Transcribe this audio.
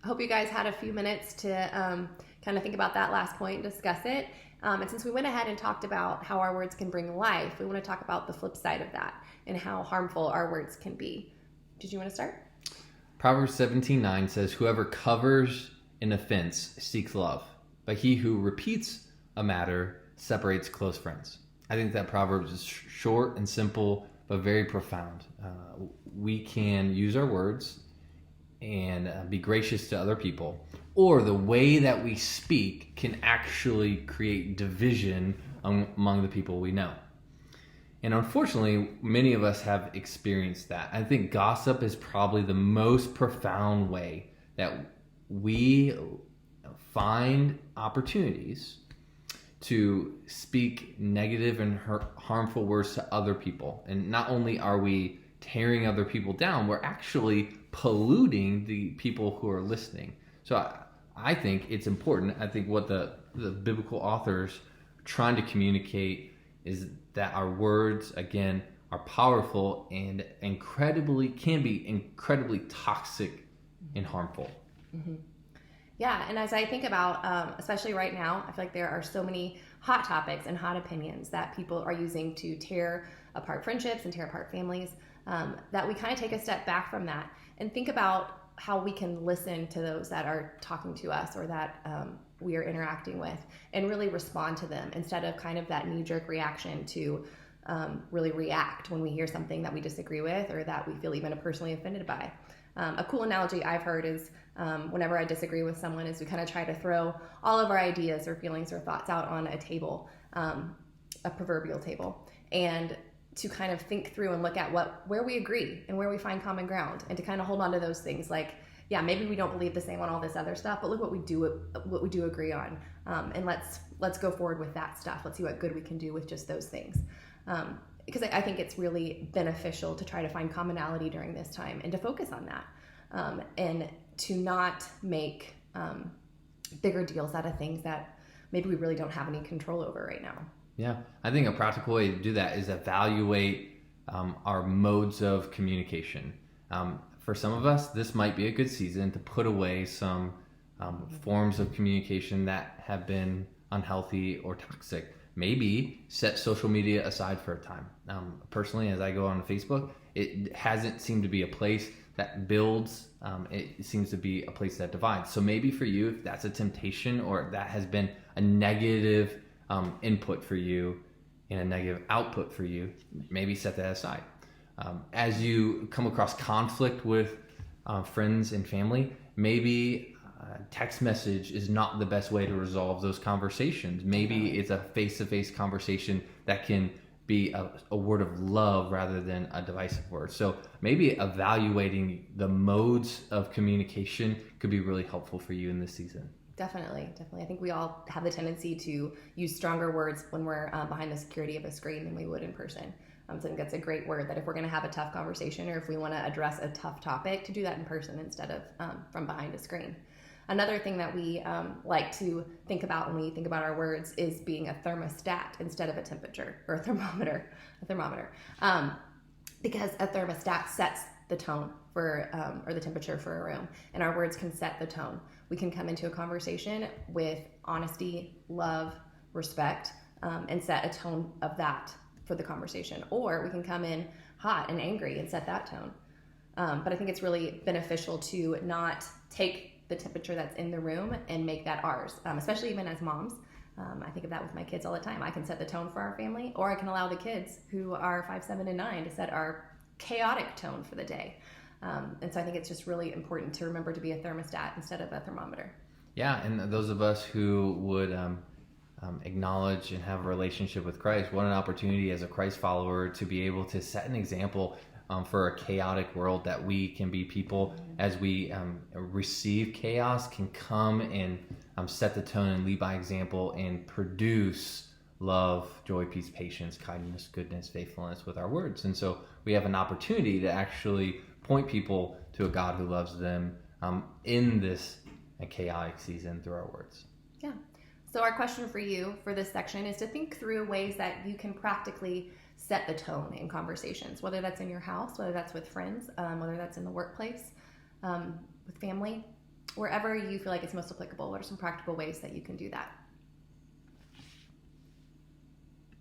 hope you guys had a few minutes to kind of think about that last point and discuss it. And since we went ahead and talked about how our words can bring life, we want to talk about the flip side of that and how harmful our words can be. Did you want to start? Proverbs 17:9 says, "Whoever covers an offense seeks love, but he who repeats a matter separates close friends." I think that proverb is short and simple, but very profound. We can use our words and be gracious to other people, or the way that we speak can actually create division among the people we know. And unfortunately, many of us have experienced that. I think gossip is probably the most profound way that we find opportunities to speak negative and harmful words to other people. And not only are we tearing other people down, we're actually polluting the people who are listening. So I think it's important. I think what the biblical authors are trying to communicate is that our words, again, are powerful and can be incredibly toxic and harmful. Mm-hmm. Yeah, and as I think about, especially right now, I feel like there are so many hot topics and hot opinions that people are using to tear apart friendships and tear apart families, that we kind of take a step back from that and think about how we can listen to those that are talking to us or that we are interacting with and really respond to them instead of kind of that knee-jerk reaction to really react when we hear something that we disagree with or that we feel even personally offended by. A cool analogy I've heard is whenever I disagree with someone is we kind of try to throw all of our ideas or feelings or thoughts out on a table, a proverbial table, and to kind of think through and look at where we agree and where we find common ground and to kind of hold on to those things like, yeah, maybe we don't believe the same on all this other stuff, but look what we do agree on. And let's go forward with that stuff. Let's see what good we can do with just those things. Because I think it's really beneficial to try to find commonality during this time and to focus on that, and to not make bigger deals out of things that maybe we really don't have any control over right now. Yeah, I think a practical way to do that is evaluate our modes of communication. For some of us, this might be a good season to put away some forms of communication that have been unhealthy or toxic. Maybe set social media aside for a time. Personally, as I go on Facebook, it hasn't seemed to be a place that builds. It seems to be a place that divides. So maybe for you, if that's a temptation or that has been a negative input for you and a negative output for you, maybe set that aside. As you come across conflict with friends and family, maybe text message is not the best way to resolve those conversations. Maybe it's a face-to-face conversation that can be a word of love rather than a divisive word. So maybe evaluating the modes of communication could be really helpful for you in this season. Definitely. I think we all have the tendency to use stronger words when we're behind the security of a screen than we would in person. So I think that's a great word, that if we're going to have a tough conversation or if we want to address a tough topic, to do that in person instead of from behind a screen. Another thing that we like to think about when we think about our words is being a thermostat instead of a temperature or a thermometer. Because a thermostat sets the tone for or the temperature for a room, and our words can set the tone. We can come into a conversation with honesty, love, respect, and set a tone of that for the conversation. Or we can come in hot and angry and set that tone. But I think it's really beneficial to not take the temperature that's in the room and make that ours, especially even as moms. I think of that with my kids all the time. I can set the tone for our family, or I can allow the kids who are 5, 7, and 9 to set our chaotic tone for the day. And so I think it's just really important to remember to be a thermostat instead of a thermometer. Yeah, and those of us who would acknowledge and have a relationship with Christ, what an opportunity as a Christ follower to be able to set an example for a chaotic world, that we can be people as we receive chaos can come and set the tone and lead by example and produce love, joy, peace, patience, kindness, goodness, faithfulness with our words. And so we have an opportunity to actually point people to a God who loves them in this chaotic season through our words. Yeah. So our question for you for this section is to think through ways that you can practically set the tone in conversations, whether that's in your house, whether that's with friends, whether that's in the workplace, with family, wherever you feel like it's most applicable, what are some practical ways that you can do that?